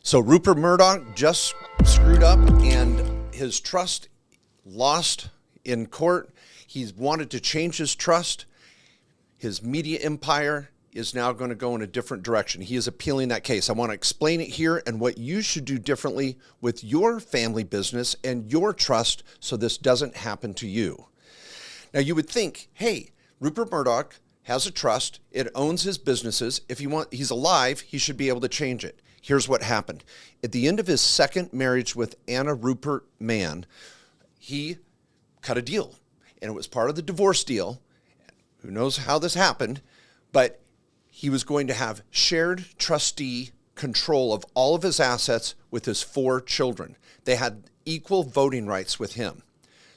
So Rupert Murdoch just screwed up and his trust lost in court. He's wanted to change his trust. His media empire is now going to go in a different direction. He is appealing that case. I want to explain it here and what you should do differently with your family business and your trust so this doesn't happen to you. Now you would think, hey, Rupert Murdoch has a trust. It owns his businesses. If he's alive, he should be able to change it. Here's what happened. At the end of his second marriage with Anna Rupert Mann, he cut a deal, and it was part of the divorce deal. Who knows how this happened, but he was going to have shared trustee control of all of his assets with his 4 children. They had equal voting rights with him.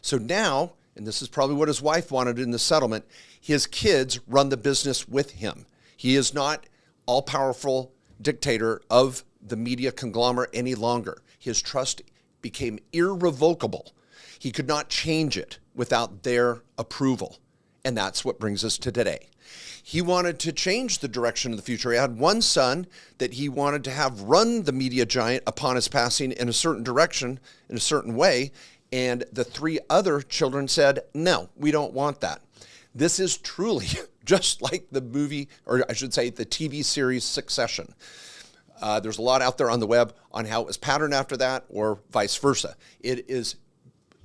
So now, and this is probably what his wife wanted in the settlement, his kids run the business with him. He is not all-powerful dictator of the media conglomerate any longer. His trust became irrevocable. He could not change it without their approval. And that's what brings us to today. He wanted to change the direction of the future. He had one son that he wanted to have run the media giant upon his passing in a certain direction, in a certain way. And the 3 other children said, no, we don't want that. This is truly just like the movie, or I should say the TV series Succession. There's a lot out there on the web on how it was patterned after that or vice versa. It is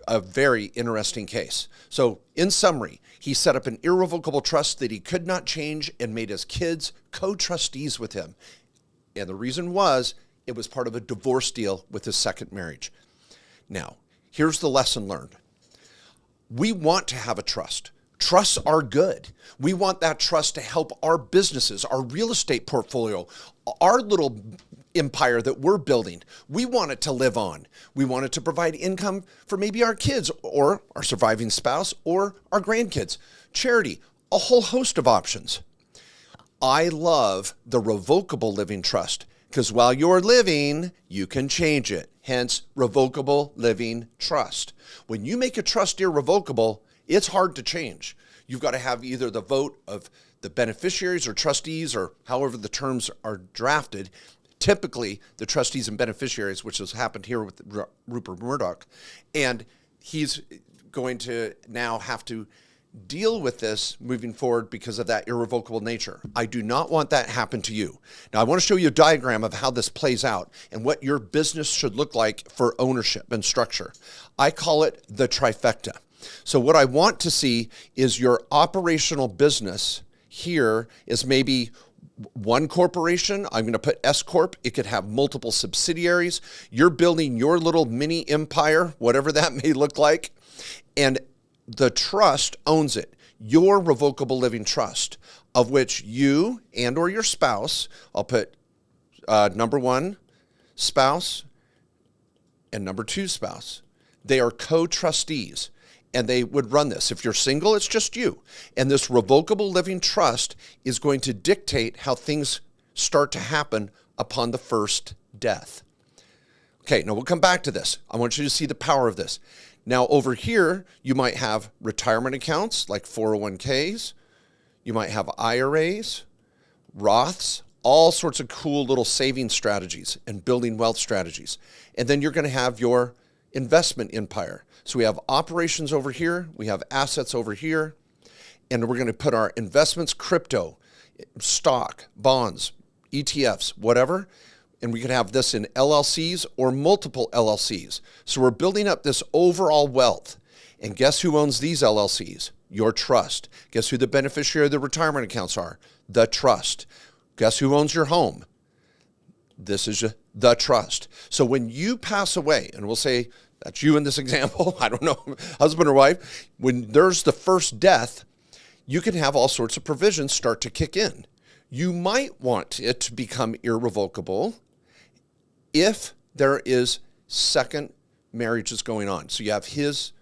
a very interesting case. So in summary, he set up an irrevocable trust that he could not change and made his kids co-trustees with him. And the reason was it was part of a divorce deal with his second marriage. Now, here's the lesson learned. We want to have a trust. Trusts are good. We want that trust to help our businesses, our real estate portfolio, our little empire that we're building. We want it to live on. We want it to provide income for maybe our kids or our surviving spouse or our grandkids, charity, a whole host of options. I love the revocable living trust because while you're living, you can change it. Hence, revocable living trust. When you make a trust irrevocable, it's hard to change. You've got to have either the vote of the beneficiaries or trustees or however the terms are drafted, typically the trustees and beneficiaries, which has happened here with Rupert Murdoch. And he's going to now have to deal with this moving forward because of that irrevocable nature. I do not want that to happen to you. Now, I want to show you a diagram of how this plays out and what your business should look like for ownership and structure. I call it the trifecta. So what I want to see is your operational business here is maybe one corporation. I'm going to put S Corp. It could have multiple subsidiaries. You're building your little mini empire, whatever that may look like. And the trust owns it. Your revocable living trust, of which you and or your spouse, I'll put number 1 spouse and number 2 spouse. They are co-trustees. And they would run this. If you're single, it's just you. And this revocable living trust is going to dictate how things start to happen upon the first death. Okay, now we'll come back to this. I want you to see the power of this. Now over here, you might have retirement accounts like 401ks. You might have IRAs, Roths, all sorts of cool little saving strategies and building wealth strategies. And then you're going to have your investment empire. So we have operations over here, we have assets over here, and we're going to put our investments, crypto, stock, bonds, ETFs, whatever, and we could have this in LLCs or multiple LLCs. So we're building up this overall wealth. And guess who owns these LLCs? Your trust. Guess who the beneficiary of the retirement accounts are? The trust. Guess who owns your home? This is the trust. So when you pass away, and we'll say, that's you in this example, I don't know, husband or wife, when there's the first death, you can have all sorts of provisions start to kick in. You might want it to become irrevocable if there is second marriages going on. So you have his,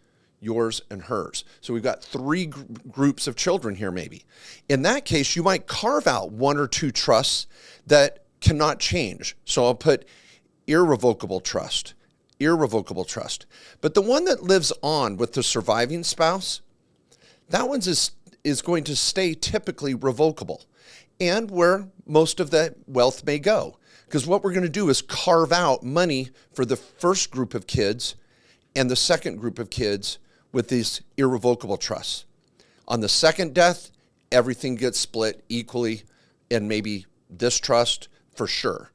yours, and hers. So we've got 3 groups of children here maybe. In that case, you might carve out 1 or 2 trusts that cannot change. So I'll put irrevocable trust. But the one that lives on with the surviving spouse, that one is going to stay typically revocable and where most of the wealth may go. Because what we're going to do is carve out money for the first group of kids and the second group of kids with these irrevocable trusts. On the second death, everything gets split equally, and maybe this trust for sure.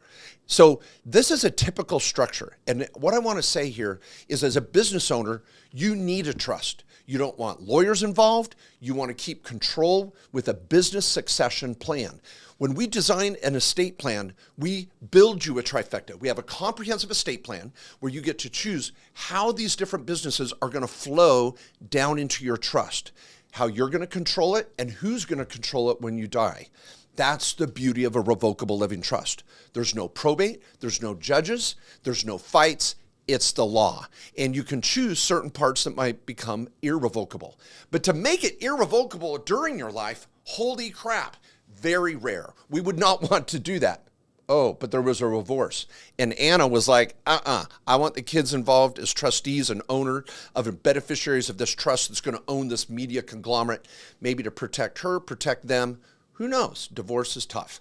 So this is a typical structure. And what I want to say here is, as a business owner, you need a trust. You don't want lawyers involved. You want to keep control with a business succession plan. When we design an estate plan, we build you a trifecta. We have a comprehensive estate plan where you get to choose how these different businesses are going to flow down into your trust, how you're going to control it, and who's going to control it when you die. That's the beauty of a revocable living trust. There's no probate, there's no judges, there's no fights. It's the law. And you can choose certain parts that might become irrevocable. But to make it irrevocable during your life, holy crap, very rare. We would not want to do that. Oh, but there was a divorce. And Anna was like, I want the kids involved as trustees and owner of beneficiaries of this trust that's going to own this media conglomerate, maybe to protect her, protect them. Who knows? Divorce is tough.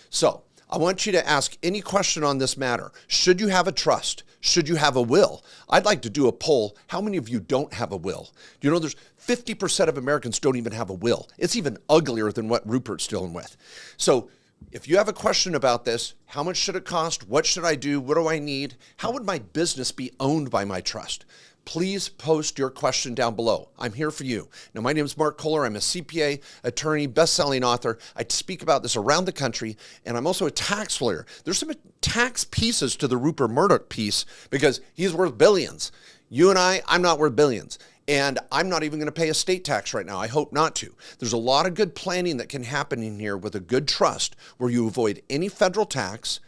So I want you to ask any question on this matter. Should you have a trust? Should you have a will? I'd like to do a poll. How many of you don't have a will? Do you know there's 50% of Americans don't even have a will? It's even uglier than what Rupert's dealing with. So if you have a question about this, how much should it cost? What should I do? What do I need? How would my business be owned by my trust? Please post your question down below. I'm here for you. Now, my name is Mark Kohler. I'm a CPA, attorney, best-selling author. I speak about this around the country, and I'm also a tax lawyer. There's some tax pieces to the Rupert Murdoch piece because he's worth billions. You and I'm not worth billions. And I'm not even going to pay estate tax right now. I hope not to. There's a lot of good planning that can happen in here with a good trust where you avoid any federal tax,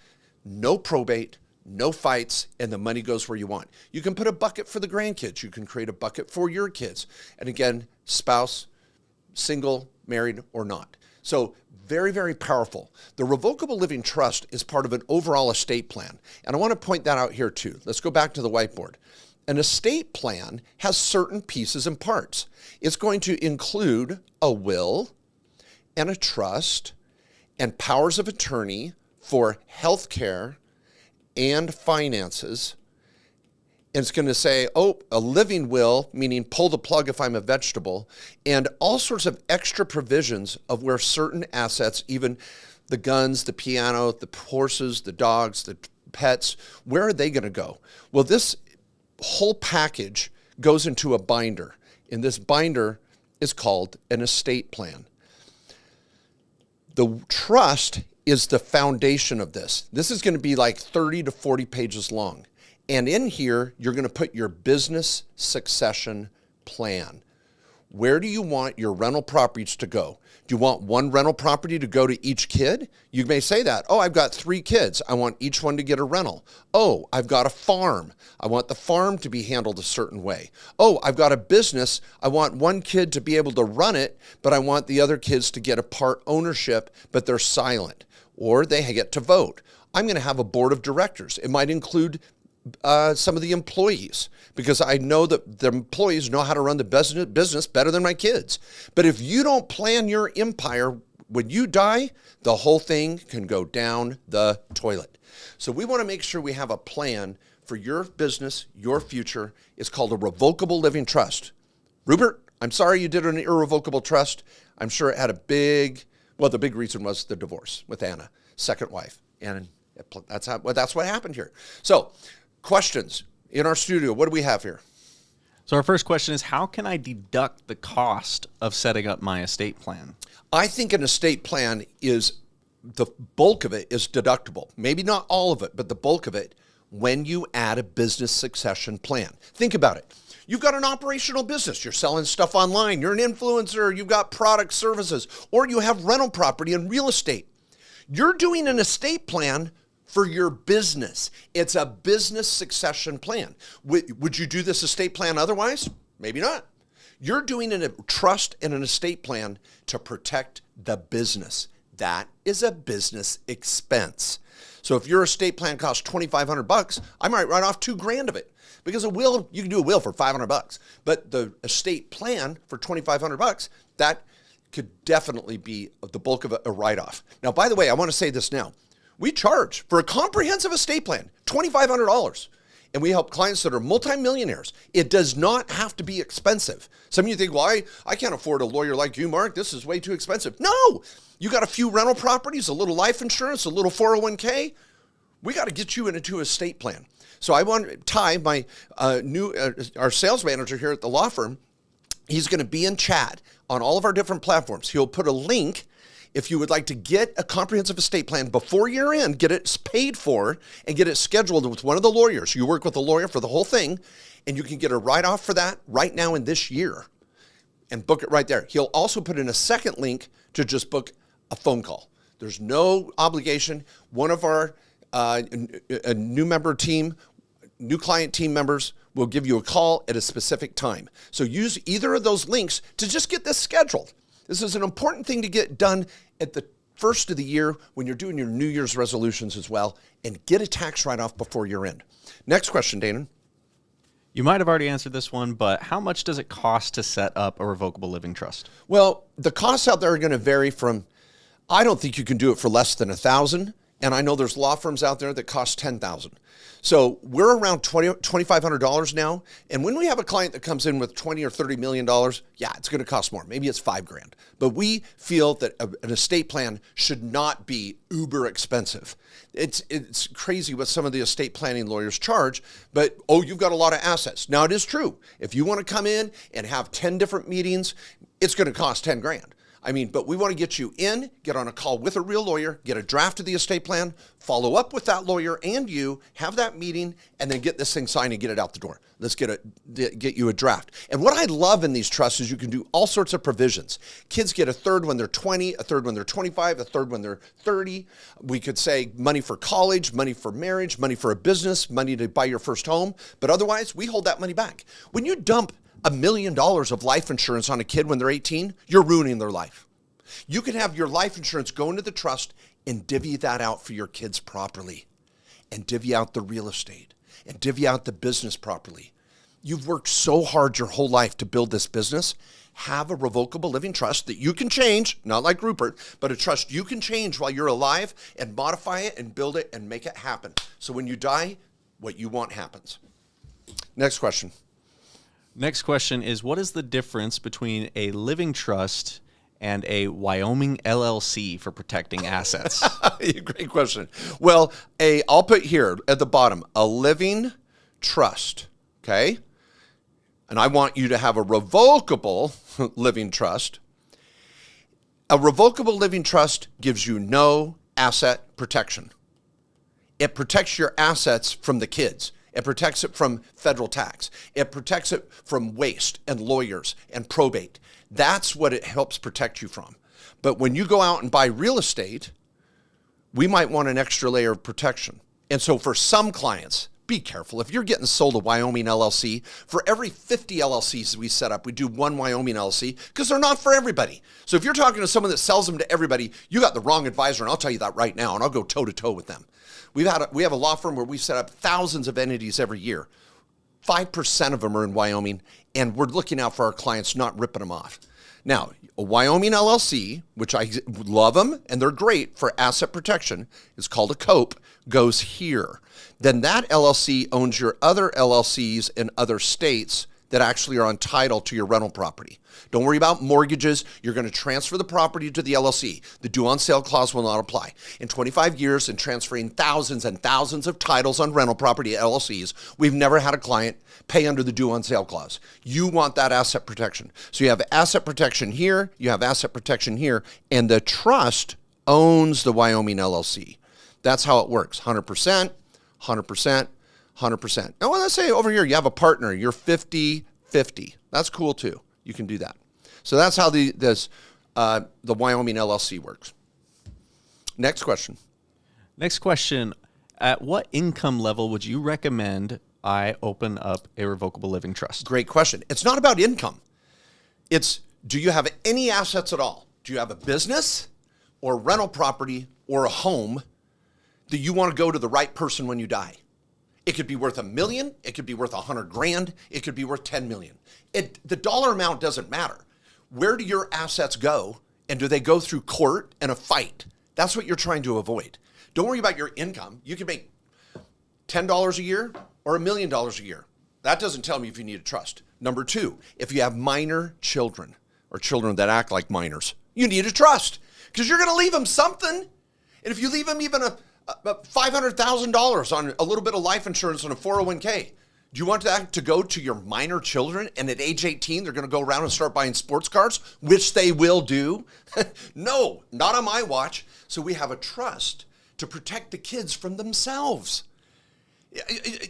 no probate, no fights, and the money goes where you want. You can put a bucket for the grandkids. You can create a bucket for your kids. And again, spouse, single, married, or not. So very, very powerful. The revocable living trust is part of an overall estate plan. And I want to point that out here too. Let's go back to the whiteboard. An estate plan has certain pieces and parts. It's going to include a will and a trust and powers of attorney for health care and finances. And it's going to say, oh, a living will, meaning pull the plug if I'm a vegetable, and all sorts of extra provisions of where certain assets, even the guns, the piano, the horses, the dogs, the pets, where are they going to go? Well, this whole package goes into a binder, and this binder is called an estate plan. The trust is the foundation of this. This is going to be like 30 to 40 pages long. And in here, you're going to put your business succession plan. Where do you want your rental properties to go? Do you want one rental property to go to each kid? You may say that. Oh, I've got 3 kids. I want each one to get a rental. Oh, I've got a farm. I want the farm to be handled a certain way. Oh, I've got a business. I want one kid to be able to run it, but I want the other kids to get a part ownership, but they're silent, or they get to vote. I'm going to have a board of directors. It might include some of the employees, because I know that the employees know how to run the business better than my kids. But if you don't plan your empire, when you die, the whole thing can go down the toilet. So we want to make sure we have a plan for your business, your future. It's called a revocable living trust. Rupert, I'm sorry you did an irrevocable trust. I'm sure it had the big reason was the divorce with Anna, second wife. And that's what happened here. So, questions in our studio. What do we have here? So our first question is, how can I deduct the cost of setting up my estate plan? I think an estate plan the bulk of it is deductible. Maybe not all of it, but the bulk of it when you add a business succession plan. Think about it. You've got an operational business. You're selling stuff online. You're an influencer. You've got product services, or you have rental property and real estate. You're doing an estate plan for your business. It's a business succession plan. Would you do this estate plan otherwise? Maybe not. You're doing a trust and an estate plan to protect the business. That is a business expense. So if your estate plan costs $2,500, I might write off $2,000 of it, because a will, you can do a will for $500, but the estate plan for $2,500, that could definitely be the bulk of a write-off. Now, by the way, I want to say this now. We charge for a comprehensive estate plan, $2,500. And we help clients that are multimillionaires. It does not have to be expensive. Some of you think, well, I can't afford a lawyer like you, Mark. This is way too expensive. No, you got a few rental properties, a little life insurance, a little 401k. We got to get you into an estate plan. So I want Ty, my our sales manager here at the law firm, he's going to be in chat on all of our different platforms. He'll put a link if you would like to get a comprehensive estate plan before year end, get it paid for, and get it scheduled with one of the lawyers. You work with a lawyer for the whole thing, and you can get a write-off for that right now in this year and book it right there. He'll also put in a second link to just book a phone call. There's no obligation. One of our a new member team, new client team members will give you a call at a specific time. So use either of those links to just get this scheduled. This is an important thing to get done at the first of the year when you're doing your New Year's resolutions as well, and get a tax write-off before year end. Next question, Dana. You might have already answered this one, but how much does it cost to set up a revocable living trust? Well, the costs out there are going to vary from, I don't think you can do it for less than $1,000. And I know there's law firms out there that cost $10,000. So we're around $2,500 now. And when we have a client that comes in with $20 or $30 million, yeah, it's going to cost more. Maybe it's $5,000. But we feel that an estate plan should not be uber expensive. It's crazy what some of the estate planning lawyers charge, but you've got a lot of assets. Now it is true. If you want to come in and have 10 different meetings, it's going to cost $10,000. But we want to get you in, get on a call with a real lawyer, get a draft of the estate plan, follow up with that lawyer and you, have that meeting, and then get this thing signed and get it out the door. Let's get you a draft. And what I love in these trusts is you can do all sorts of provisions. Kids get a third when they're 20, a third when they're 25, a third when they're 30. We could say money for college, money for marriage, money for a business, money to buy your first home. But otherwise, we hold that money back. When you dump $1 million of life insurance on a kid when they're 18, you're ruining their life. You can have your life insurance go into the trust and divvy that out for your kids properly, and divvy out the real estate, and divvy out the business properly. You've worked so hard your whole life to build this business. Have a revocable living trust that you can change, not like Rupert, but a trust you can change while you're alive and modify it and build it and make it happen. So when you die, what you want happens. Next question. Next question is, what is the difference between a living trust and a Wyoming LLC for protecting assets? Great question. Well, I'll put here at the bottom, a living trust, okay? And I want you to have a revocable living trust. A revocable living trust gives you no asset protection. It protects your assets from the kids. It protects it from federal tax. It protects it from waste and lawyers and probate. That's what it helps protect you from. But when you go out and buy real estate, we might want an extra layer of protection. And so for some clients, be careful. If you're getting sold a Wyoming LLC, for every 50 LLCs we set up, we do one Wyoming LLC because they're not for everybody. So if you're talking to someone that sells them to everybody, you got the wrong advisor, and I'll tell you that right now, and I'll go toe-to-toe with them. We have a law firm where we set up thousands of entities every year. 5% of them are in Wyoming, and we're looking out for our clients, not ripping them off. Now, a Wyoming LLC, which I love them, and they're great for asset protection, it's called a COPE, goes here. Then that LLC owns your other LLCs in other states that actually are on title to your rental property. Don't worry about mortgages. You're going to transfer the property to the LLC. The due on sale clause will not apply. In 25 years and transferring thousands and thousands of titles on rental property LLCs, we've never had a client pay under the due on sale clause. You want that asset protection. So you have asset protection here, you have asset protection here, and the trust owns the Wyoming LLC. That's how it works. 100%, 100%, 100%. Now, let's say over here you have a partner, you're 50-50. That's cool too. You can do that. So that's how the Wyoming LLC works. Next question. Next question. At what income level would you recommend I open up a revocable living trust? Great question. It's not about income. It's, do you have any assets at all? Do you have a business or rental property or a home that you want to go to the right person when you die? It could be worth $1 million. It could be worth $100,000. It could be worth $10 million. The dollar amount doesn't matter. Where do your assets go? And do they go through court and a fight? That's what you're trying to avoid. Don't worry about your income. You can make $10 a year or $1 million a year. That doesn't tell me if you need a trust. Number two, if you have minor children or children that act like minors, you need a trust because you're going to leave them something. And if you leave them even a $500,000 on a little bit of life insurance on a 401k, do you want that to go to your minor children? And at age 18, they're going to go around and start buying sports cars, which they will do? No, not on my watch. So we have a trust to protect the kids from themselves.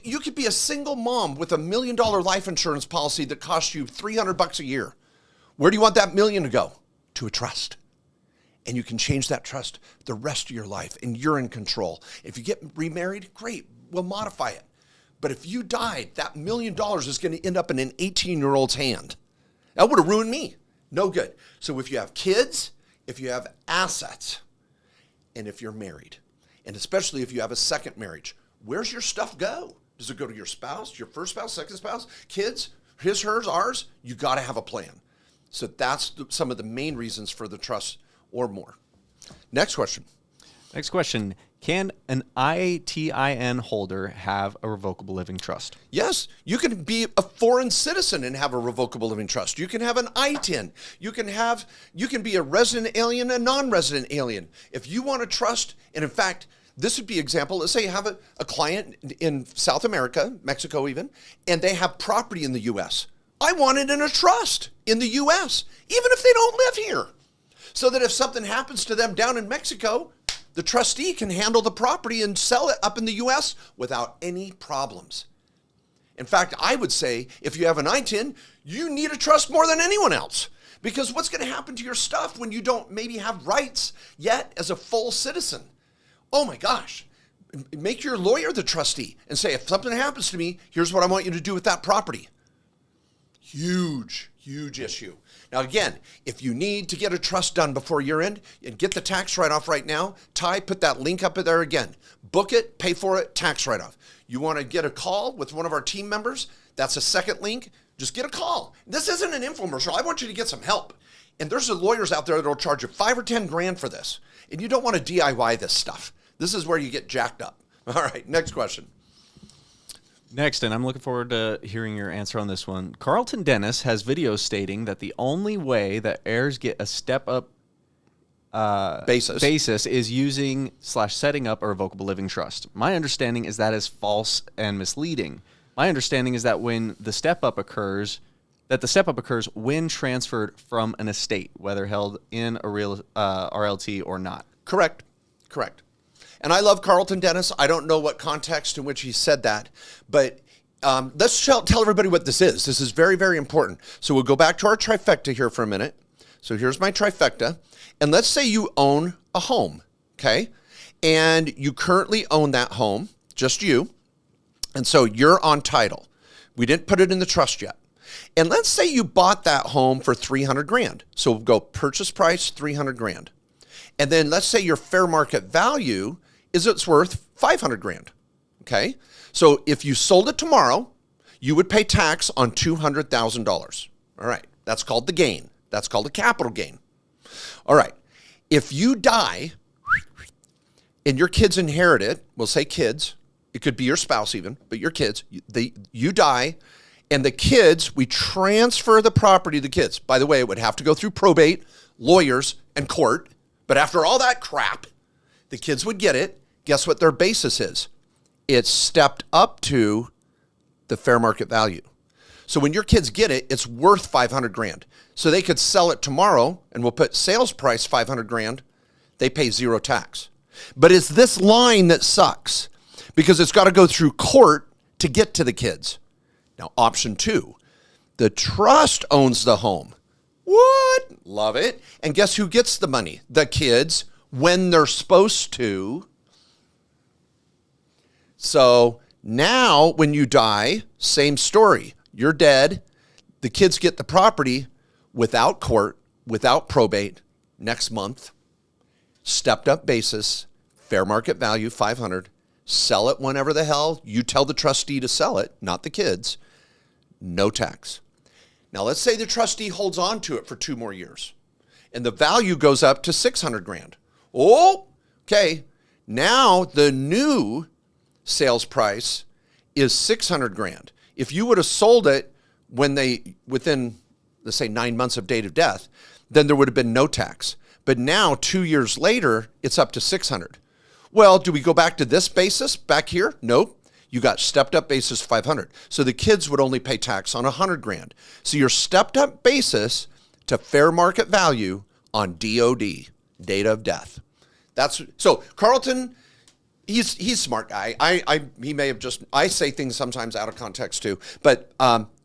You could be a single mom with $1 million life insurance policy that costs you $300 a year. Where do you want that million to go? To a trust. And you can change that trust the rest of your life, and you're in control. If you get remarried, great, we'll modify it. But if you died, that $1 million is going to end up in an 18-year-old's hand. That would have ruined me. No good. So if you have kids, if you have assets, and if you're married, and especially if you have a second marriage, where's your stuff go? Does it go to your spouse, your first spouse, second spouse, kids, his, hers, ours? You got to have a plan. So that's some of the main reasons for the trust or more. Next question. Next question. Can an ITIN holder have a revocable living trust? Yes, you can be a foreign citizen and have a revocable living trust. You can have an ITIN. You can be a resident alien, a non-resident alien. If you want a trust, and in fact, this would be an example. Let's say you have a client in South America, Mexico even, and they have property in the U.S. I want it in a trust in the U.S., even if they don't live here, so that if something happens to them down in Mexico, the trustee can handle the property and sell it up in the U.S. without any problems. In fact, I would say if you have an ITIN, you need a trust more than anyone else, because what's going to happen to your stuff when you don't maybe have rights yet as a full citizen? Oh my gosh, make your lawyer the trustee and say, if something happens to me, here's what I want you to do with that property. Huge, huge issue. Now, again, if you need to get a trust done before year end and get the tax write-off right now, Ty, put that link up there again. Book it, pay for it, tax write-off. You want to get a call with one of our team members? That's a second link. Just get a call. This isn't an infomercial. I want you to get some help. And there's lawyers out there that will charge you $5 or $10 grand for this. And you don't want to DIY this stuff. This is where you get jacked up. All right, next question. Next, and I'm looking forward to hearing your answer on this one. Carlton Dennis has videos stating that the only way that heirs get a step-up basis is using / setting up a revocable living trust. My understanding is that is false and misleading. My understanding is that when the step-up occurs, when transferred from an estate, whether held in a real RLT or not. Correct. And I love Carlton Dennis. I don't know what context in which he said that, but let's tell everybody what this is. This is very, very important. So we'll go back to our trifecta here for a minute. So here's my trifecta. And let's say you own a home, okay? And you currently own that home, just you. And so you're on title. We didn't put it in the trust yet. And let's say you bought that home for $300 grand. So we'll go purchase price, $300 grand. And then let's say your fair market value is it's worth $500 grand, okay? So if you sold it tomorrow, you would pay tax on $200,000. All right, that's called the gain. That's called a capital gain. All right, if you die and your kids inherit it, we'll say kids, it could be your spouse even, but your kids, you die, and the kids, we transfer the property to the kids. By the way, it would have to go through probate, lawyers, and court, but after all that crap, the kids would get it. Guess what their basis is? It's stepped up to the fair market value. So when your kids get it, it's worth 500 grand. So they could sell it tomorrow, and we'll put sales price 500 grand. They pay zero tax. But it's this line that sucks because it's got to go through court to get to the kids. Now, option two, the trust owns the home. What? Love it. And guess who gets the money? The kids, when they're supposed to. So now when you die, same story. You're dead. The kids get the property without court, without probate, next month. Stepped up basis, fair market value, 500. Sell it whenever the hell you tell the trustee to sell it, not the kids. No tax. Now let's say the trustee holds on to it for 2 more years and the value goes up to 600 grand. Oh, okay. Now the new sales price is $600,000. If you would have sold it within, let's say, 9 months of date of death, then there would have been no tax. But now 2 years later, it's up to 600. Well, do we go back to this basis back here? Nope. You got stepped up basis 500. So the kids would only pay tax on $100,000. So your stepped up basis to fair market value on DOD, date of death. So Carlton, he's a smart guy. He may have I say things sometimes out of context too, but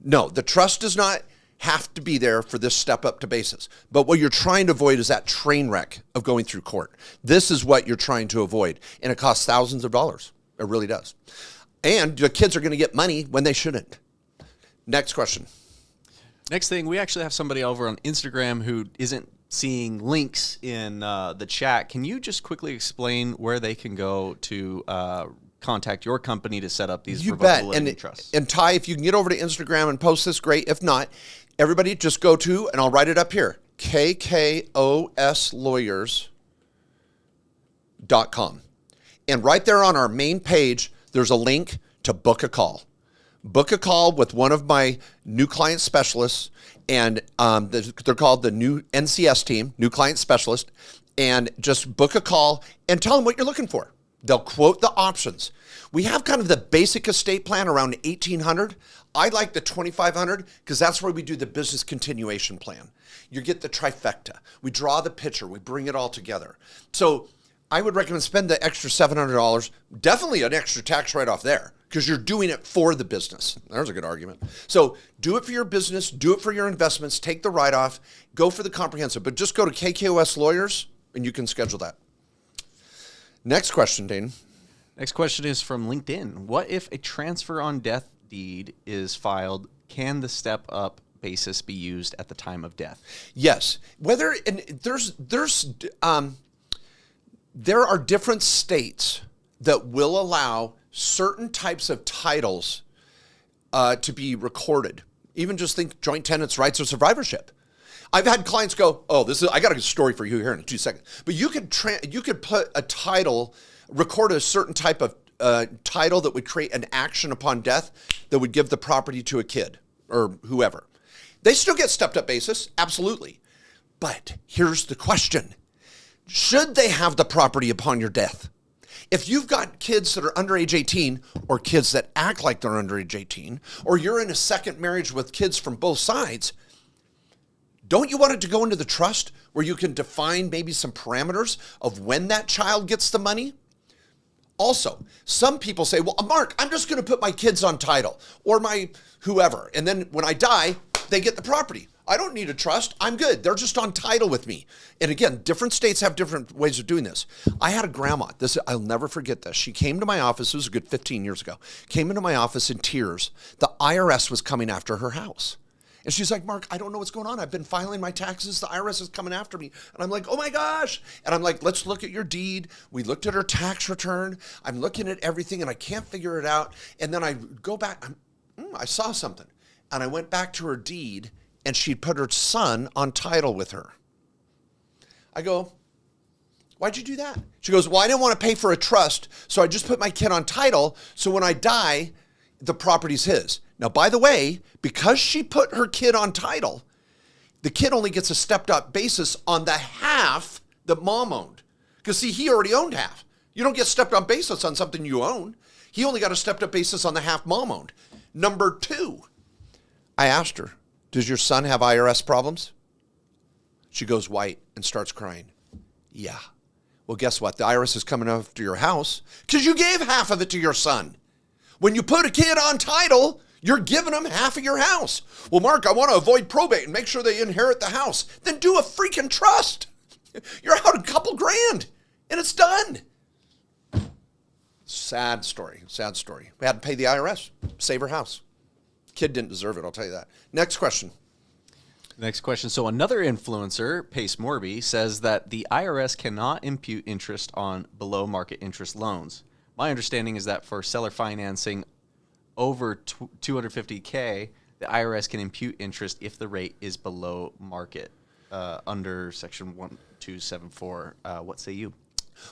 no, the trust does not have to be there for this step up to basis. But what you're trying to avoid is that train wreck of going through court. This is what you're trying to avoid, and it costs thousands of dollars. It really does. And the kids are going to get money when they shouldn't. Next question. Next thing, we actually have somebody over on Instagram who isn't seeing links in the chat. Can you just quickly explain where they can go to contact your company to set up these revocable living trusts? And Ty, if you can get over to Instagram and post this, great. If not, everybody just go to, and I'll write it up here, KKOSlawyers.com. And right there on our main page, there's a link to book a call. Book a call with one of my new client specialists, and they're called the new NCS team, new client specialist, and just book a call and tell them what you're looking for. They'll quote the options. We have kind of the basic estate plan around $1,800. I like the $2,500 because that's where we do the business continuation plan. You get the trifecta. We draw the picture. We bring it all together. So I would recommend spend the extra $700, definitely an extra tax write-off there, because you're doing it for the business. There's a good argument. So do it for your business, do it for your investments, take the write-off, go for the comprehensive, but just go to KKOS Lawyers and you can schedule that. Next question, Dane. Next question is from LinkedIn. What if a transfer on death deed is filed? Can the step up basis be used at the time of death? Yes. There are different states that will allow certain types of titles to be recorded. Even just think joint tenants' rights or survivorship. I've had clients go, I got a story for you here in 2 seconds. But you could put a title, record a certain type of title that would create an action upon death that would give the property to a kid or whoever. They still get stepped up basis, absolutely. But here's the question. Should they have the property upon your death? If you've got kids that are under age 18 or kids that act like they're under age 18, or you're in a second marriage with kids from both sides, don't you want it to go into the trust where you can define maybe some parameters of when that child gets the money? Also, some people say, well, Mark, I'm just going to put my kids on title or my whoever. And then when I die, they get the property. I don't need a trust. I'm good. They're just on title with me. And again, different states have different ways of doing this. I had a grandma. I'll never forget this. She came to my office. It was a good 15 years ago. Came into my office in tears. The IRS was coming after her house. And she's like, Mark, I don't know what's going on. I've been filing my taxes. The IRS is coming after me. And I'm like, oh my gosh. And I'm like, let's look at your deed. We looked at her tax return. I'm looking at everything and I can't figure it out. And then I go back. I saw something. And I went back to her deed and she'd put her son on title with her. I go, why'd you do that? She goes, well, I didn't want to pay for a trust, so I just put my kid on title, so when I die, the property's his. Now, by the way, because she put her kid on title, the kid only gets a stepped up basis on the half that mom owned. Because see, he already owned half. You don't get stepped up basis on something you own. He only got a stepped up basis on the half mom owned. Number two, I asked her, does your son have IRS problems? She goes white and starts crying. Yeah. Well, guess what? The IRS is coming after your house because you gave half of it to your son. When you put a kid on title, you're giving them half of your house. Well, Mark, I want to avoid probate and make sure they inherit the house. Then do a freaking trust. You're out a couple grand and it's done. Sad story. Sad story. We had to pay the IRS, save her house. Kid didn't deserve it, I'll tell you that. Next question. Next question. So another influencer, Pace Morby, says that the IRS cannot impute interest on below market interest loans. My understanding is that for seller financing over $250K, the IRS can impute interest if the rate is below market under section 1274. What say you?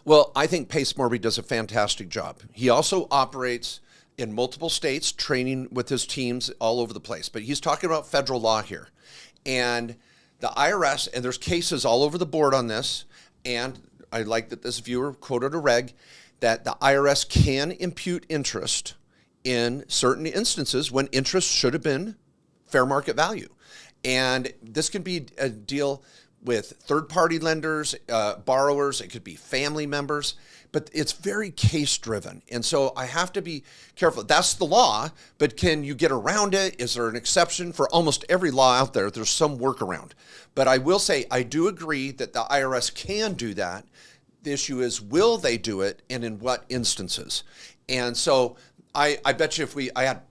Well, I think Pace Morby does a fantastic job. He also operates in multiple states, training with his teams all over the place. But he's talking about federal law here. And the IRS, and there's cases all over the board on this, and I like that this viewer quoted a reg, that the IRS can impute interest in certain instances when interest should have been fair market value. And this can be a deal with third-party lenders, borrowers, it could be family members, but it's very case-driven. And so I have to be careful. That's the law, but can you get around it? Is there an exception? For almost every law out there, there's some workaround. But I will say, I do agree that the IRS can do that. The issue is, will they do it, and in what instances? And so I bet you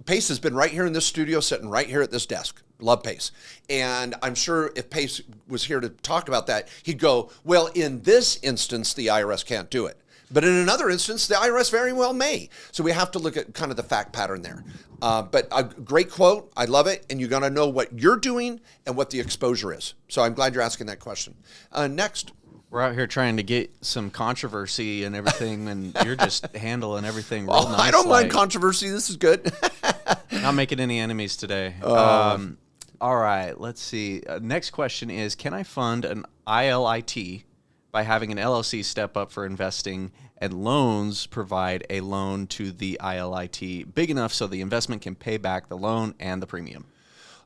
Pace has been right here in this studio, sitting right here at this desk. Love Pace. And I'm sure if Pace was here to talk about that, he'd go, well, in this instance, the IRS can't do it. But in another instance, the IRS very well may. So we have to look at kind of the fact pattern there. But a great quote. I love it. And you got to know what you're doing and what the exposure is. So I'm glad you're asking that question. Next. We're out here trying to get some controversy and everything, and you're just handling everything real nice. I don't mind controversy. This is good. Not making any enemies today. All right, let's see. Next question is, can I fund an ILIT by having an LLC step up for investing and loans provide a loan to the ILIT big enough so the investment can pay back the loan and the premium?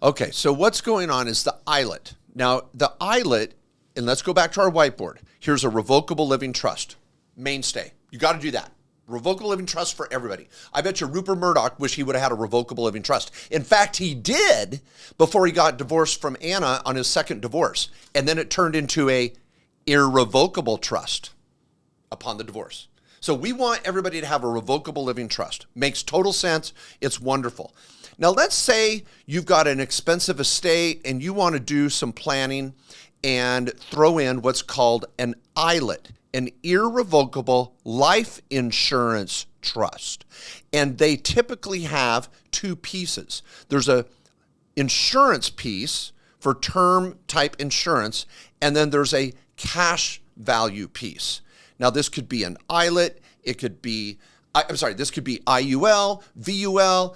Okay, so what's going on is the ILIT. Now, the ILIT, and let's go back to our whiteboard. Here's a revocable living trust. Mainstay. You got to do that. Revocable living trust for everybody. I bet you Rupert Murdoch wish he would have had a revocable living trust. In fact, he did before he got divorced from Anna on his second divorce. And then it turned into a irrevocable trust upon the divorce. So we want everybody to have a revocable living trust. Makes total sense. It's wonderful. Now, let's say you've got an expensive estate and you want to do some planning and throw in what's called an ILIT, an irrevocable life insurance trust. And they typically have two pieces. There's a insurance piece for term type insurance, and then there's a cash value piece. Now, this could be an ILIT, it could be, this could be IUL, VUL,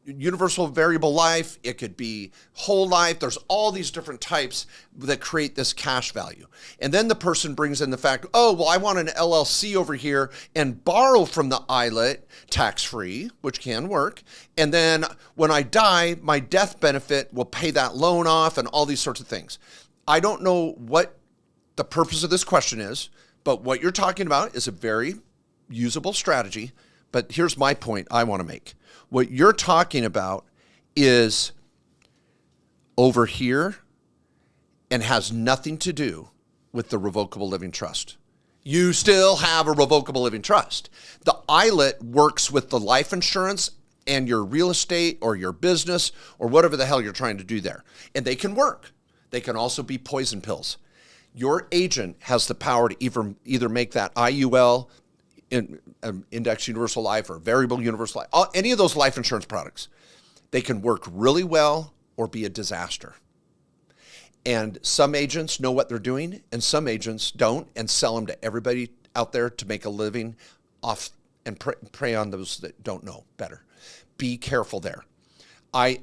universal variable life, it could be whole life. There's all these different types that create this cash value. And then the person brings in the fact, oh, well, I want an LLC over here and borrow from the ILIT tax-free, which can work. And then when I die, my death benefit will pay that loan off and all these sorts of things. I don't know what the purpose of this question is, but what you're talking about is a very usable strategy. But here's my point I want to make. What you're talking about is over here and has nothing to do with the revocable living trust. You still have a revocable living trust. The ILIT works with the life insurance and your real estate or your business or whatever the hell you're trying to do there. And they can work. They can also be poison pills. Your agent has the power to either make that IUL, index universal life, or variable universal life, any of those life insurance products. They can work really well or be a disaster. And some agents know what they're doing and some agents don't, and sell them to everybody out there to make a living off and prey on those that don't know better. Be careful there. I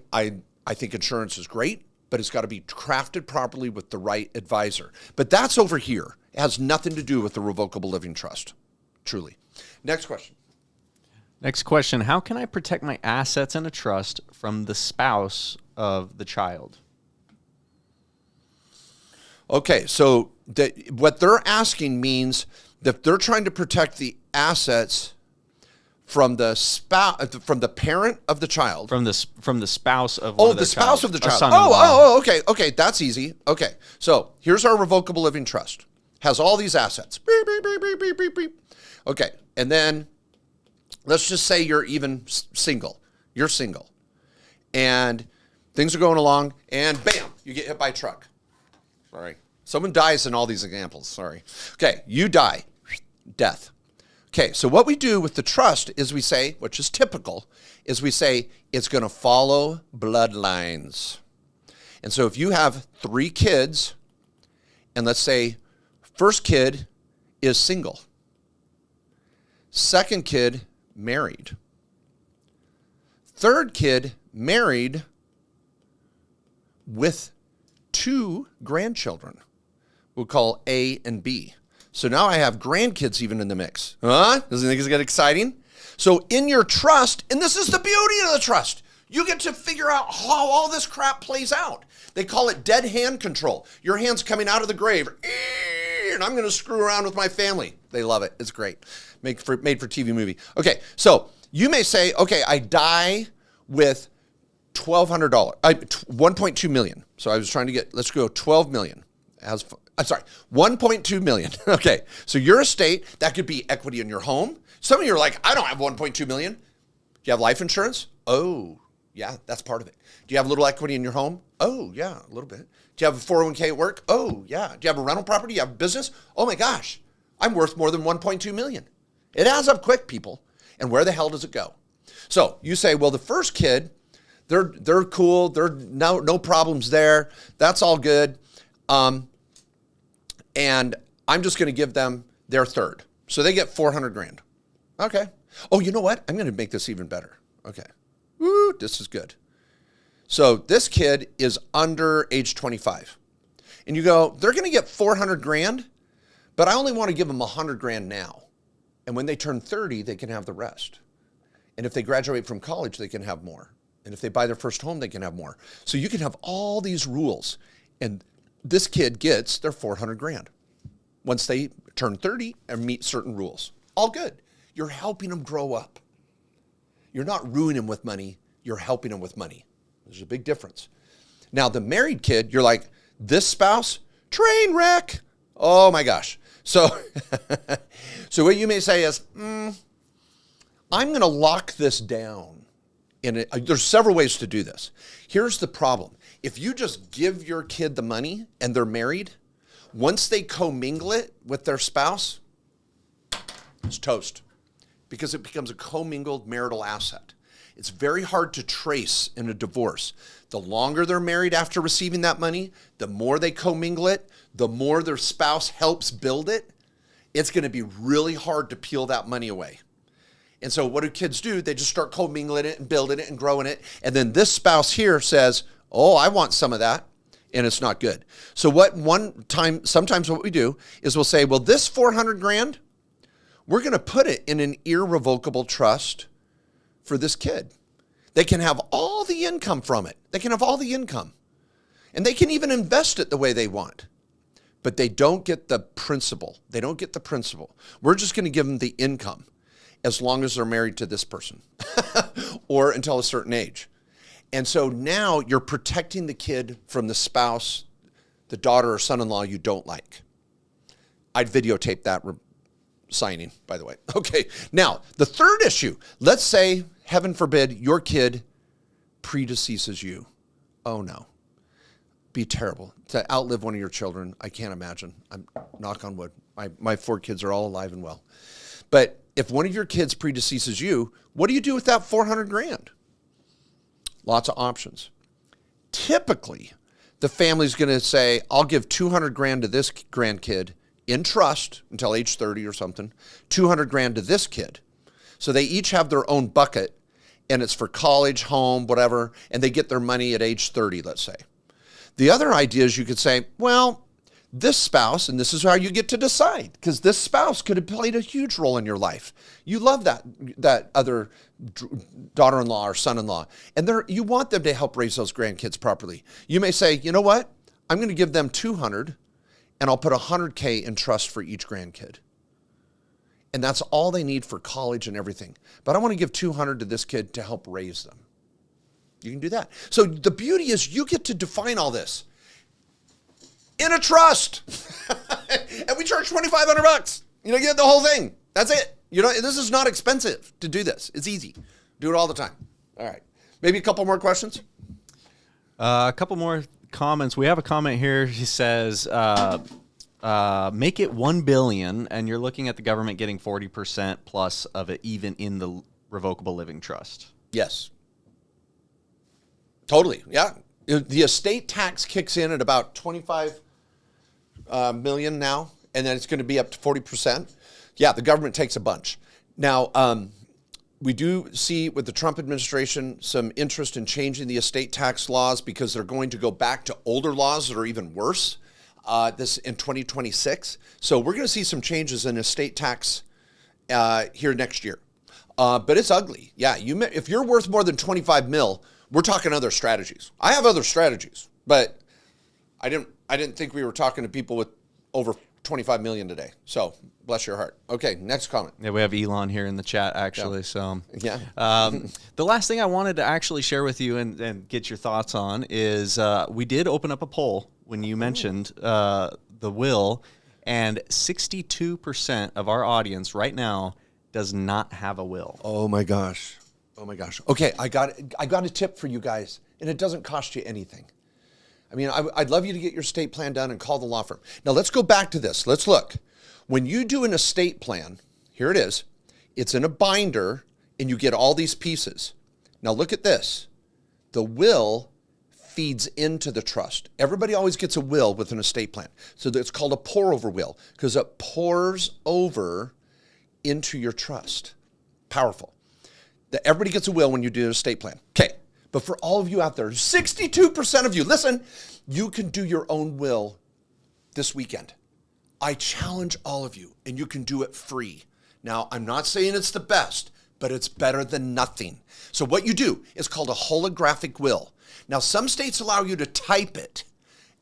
think insurance is great, but it's got to be crafted properly with the right advisor. But that's over here. It has nothing to do with the revocable living trust, truly. Next question. Next question. How can I protect my assets in a trust from the spouse of the child? Okay, so what they're asking means that they're trying to protect the assets from the from the parent of the child, from the spouse of one of the spouse of the child. Okay, that's easy. Okay, so here's our revocable living trust. Has all these assets. Beep, beep, beep, beep, beep, beep, beep. Okay, and then let's just say you're even single. You're single, and things are going along, and bam, you get hit by a truck. Sorry, someone dies in all these examples. Sorry. Okay, you die, death. Okay, so what we do with the trust is we say, which is typical, is we say it's going to follow bloodlines. And so if you have 3 kids, and let's say First kid is single. Second kid, married. Third kid, married with 2 grandchildren. We'll call A and B. So now I have grandkids even in the mix. Huh? Doesn't it get exciting? So in your trust, and this is the beauty of the trust, you get to figure out how all this crap plays out. They call it dead hand control. Your hand's coming out of the grave, and I'm going to screw around with my family. They love it. It's great. Made for TV movie. Okay, so you may say, okay, I die with $1,200, 1.2 million. So I was trying to get, let's go 12 million. I'm sorry, 1.2 million. Okay, so your estate, that could be equity in your home. Some of you are like, I don't have 1.2 million. Do you have life insurance? Oh, yeah, that's part of it. Do you have a little equity in your home? Oh, yeah, a little bit. Do you have a 401k at work? Oh, yeah. Do you have a rental property? Do you have a business? Oh my gosh, I'm worth more than 1.2 million. It adds up quick, people. And where the hell does it go? So you say, well, the first kid, they're cool. They're no problems there. That's all good. And I'm just going to give them their third. So they get 400 grand. Okay. Oh, you know what? I'm going to make this even better. Okay. Woo, this is good. So this kid is under age 25. And you go, they're going to get 400 grand, but I only want to give them 100 grand now. And when they turn 30, they can have the rest. And if they graduate from college, they can have more. And if they buy their first home, they can have more. So you can have all these rules. And this kid gets their 400 grand once they turn 30 and meet certain rules. All good. You're helping them grow up. You're not ruining them with money. You're helping them with money. There's a big difference. Now, the married kid, you're like, this spouse, train wreck. Oh my gosh. So, so what you may say is, I'm going to lock this down. There's several ways to do this. Here's the problem. If you just give your kid the money and they're married, once they commingle it with their spouse, it's toast because it becomes a commingled marital asset. It's very hard to trace in a divorce. The longer they're married after receiving that money, the more they commingle it, the more their spouse helps build it. It's going to be really hard to peel that money away. And so what do kids do? They just start commingling it and building it and growing it. And then this spouse here says, oh, I want some of that. And it's not good. So sometimes what we do is we'll say, well, this 400 grand, we're going to put it in an irrevocable trust for this kid. They can have all the income from it. They can have all the income. And they can even invest it the way they want. But they don't get the principal. They don't get the principal. We're just going to give them the income as long as they're married to this person or until a certain age. And so now you're protecting the kid from the spouse, the daughter or son-in-law you don't like. I'd videotape that signing, by the way. Okay, now the third issue. Let's say, heaven forbid, your kid predeceases you. Oh no. Be terrible. To outlive one of your children, I can't imagine. I'm knock on wood. My 4 kids are all alive and well. But if one of your kids predeceases you, what do you do with that 400 grand? Lots of options. Typically, the family's going to say, I'll give 200 grand to this grandkid in trust until age 30 or something, 200 grand to this kid. So they each have their own bucket, and it's for college, home, whatever, and they get their money at age 30, let's say. The other idea is you could say, well, this spouse, and this is how you get to decide, because this spouse could have played a huge role in your life. You love that other daughter-in-law or son-in-law, and you want them to help raise those grandkids properly. You may say, you know what? I'm going to give them 200, and I'll put 100K in trust for each grandkid. And that's all they need for college and everything. But I want to give 200 to this kid to help raise them. You can do that. So the beauty is you get to define all this in a trust. And we charge $2,500. You get the whole thing. That's it. This is not expensive to do this. It's easy. Do it all the time. All right. Maybe a couple more questions? A couple more comments. We have a comment here. He says, make it 1 billion, and you're looking at the government getting 40% plus of it, even in the revocable living trust. Yes. Totally. Yeah. The estate tax kicks in at about 25 million now. and then it's going to be up to 40%. Yeah, the government takes a bunch. Now, we do see with the Trump administration some interest in changing the estate tax laws because they're going to go back to older laws that are even worse this in 2026. So we're going to see some changes in estate tax here next year. But it's ugly. Yeah, if you're worth more than 25 mil, we're talking other strategies. I have other strategies, but I didn't think we were talking to people with over 25 million today. So bless your heart. Okay, next comment. Yeah, we have Elon here in the chat actually. So yeah. The last thing I wanted to actually share with you and get your thoughts on is we did open up a poll when you mentioned the will, and 62% of our audience right now does not have a will. Oh my gosh. Oh my gosh. Okay, I got a tip for you guys, and it doesn't cost you anything. I mean, I'd love you to get your estate plan done and call the law firm. Now let's go back to this. Let's look. When you do an estate plan, here it is. It's in a binder, and you get all these pieces. Now look at this. The will feeds into the trust. Everybody always gets a will with an estate plan. So it's called a pour over will because it pours over into your trust. Powerful. Everybody gets a will when you do an estate plan. Okay. But for all of you out there, 62% of you, listen, you can do your own will this weekend. I challenge all of you, and you can do it free. Now, I'm not saying it's the best, but it's better than nothing. So what you do is called a holographic will. Now, some states allow you to type it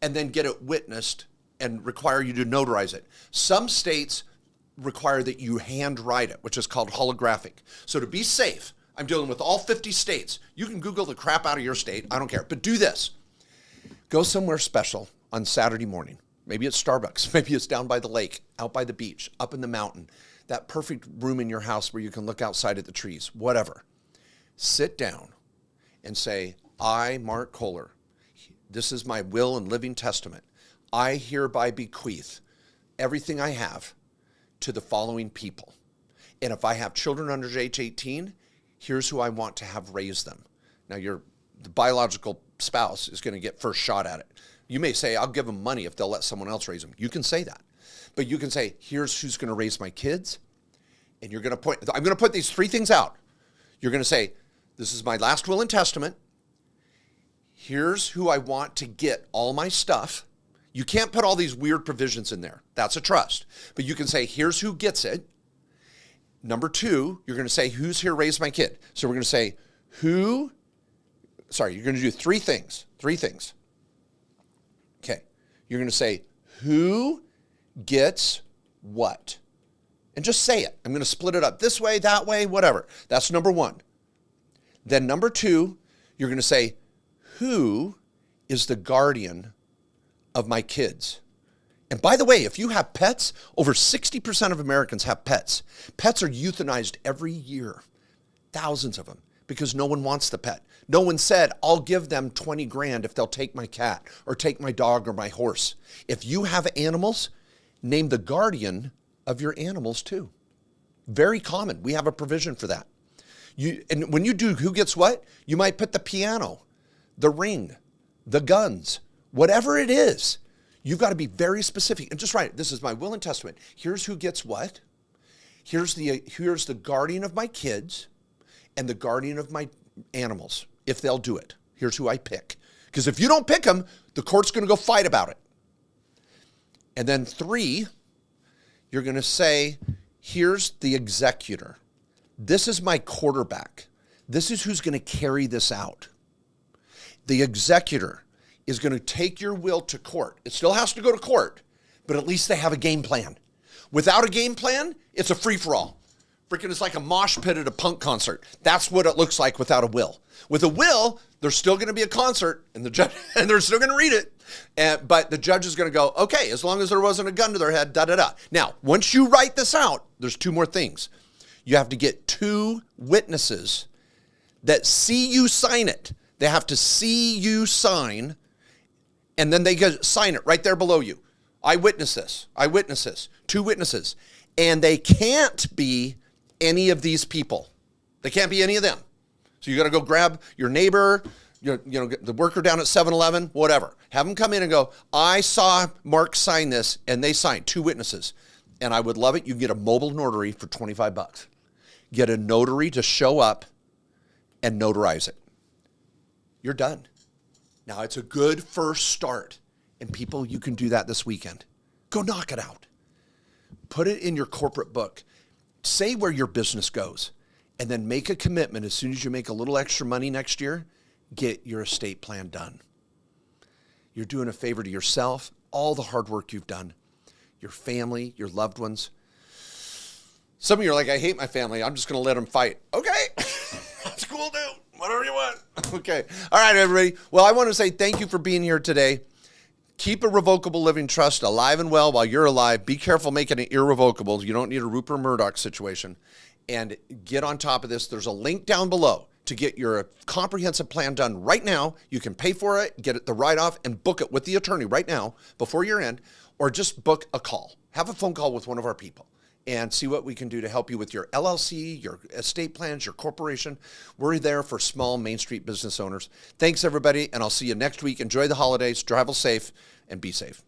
and then get it witnessed and require you to notarize it. Some states require that you handwrite it, which is called holographic. So to be safe, I'm dealing with all 50 states. You can Google the crap out of your state. I don't care. But do this. Go somewhere special on Saturday morning. Maybe it's Starbucks. Maybe it's down by the lake, out by the beach, up in the mountain. That perfect room in your house where you can look outside at the trees, whatever. Sit down and say, I, Mark Kohler, this is my will and living testament. I hereby bequeath everything I have to the following people. And if I have children under age 18, here's who I want to have raise them. Now, the biological spouse is going to get first shot at it. You may say, I'll give them money if they'll let someone else raise them. You can say that. But you can say, here's who's going to raise my kids. And you're going to point, I'm going to put these three things out. You're going to say, this is my last will and testament. Here's who I want to get all my stuff. You can't put all these weird provisions in there. That's a trust. But you can say, here's who gets it. Number two, you're going to say, who's here raised my kid? So we're going to say, you're going to do three things. Okay. You're going to say, who gets what? And just say it. I'm going to split it up this way, that way, whatever. That's number one. Then number two, you're going to say, who is the guardian of my kids? And by the way, if you have pets, over 60% of Americans have pets. Pets are euthanized every year, thousands of them, because no one wants the pet. No one said, I'll give them 20 grand if they'll take my cat or take my dog or my horse. If you have animals, name the guardian of your animals too. Very common. We have a provision for that. And when you do who gets what, you might put the piano, the ring, the guns, whatever it is. You've got to be very specific and just write it. This is my will and testament. Here's who gets what. Here's the guardian of my kids and the guardian of my animals, if they'll do it. Here's who I pick. Because if you don't pick them, the court's going to go fight about it. And then three, you're going to say, here's the executor. This is my quarterback. This is who's going to carry this out. The executor is going to take your will to court. It still has to go to court, but at least they have a game plan. Without a game plan, it's a free-for-all. Freaking, it's like a mosh pit at a punk concert. That's what it looks like without a will. With a will, there's still going to be a concert, and the judge, and they're still going to read it. But the judge is going to go, okay, as long as there wasn't a gun to their head, da-da-da. Now, once you write this out, there's two more things. You have to get two witnesses that see you sign it. They have to see you sign, and then they sign it right there below you. I witness this. I witness this. Two witnesses. And they can't be any of these people. They can't be any of them. So you got to go grab your neighbor, The worker down at 7-Eleven, whatever. Have them come in and go, I saw Mark sign this, and they signed 2 witnesses. And I would love it. You can get a mobile notary for $25. Get a notary to show up and notarize it. You're done. Now, it's a good first start. And people, you can do that this weekend. Go knock it out. Put it in your corporate book. Say where your business goes. And then make a commitment as soon as you make a little extra money next year, get your estate plan done. You're doing a favor to yourself, all the hard work you've done, your family, your loved ones. Some of you are like, I hate my family. I'm just going to let them fight. Okay. That's cool, dude. Whatever you want. Okay. All right, everybody. Well, I want to say thank you for being here today. Keep a revocable living trust alive and well while you're alive. Be careful making it irrevocable. You don't need a Rupert Murdoch situation. And get on top of this. There's a link down below to get your comprehensive plan done right now. You can pay for it, get it the write-off, and book it with the attorney right now before year end, or just book a call. Have a phone call with one of our people and see what we can do to help you with your LLC, your estate plans, your corporation. We're there for small Main Street business owners. Thanks, everybody, and I'll see you next week. Enjoy the holidays, travel safe, and be safe.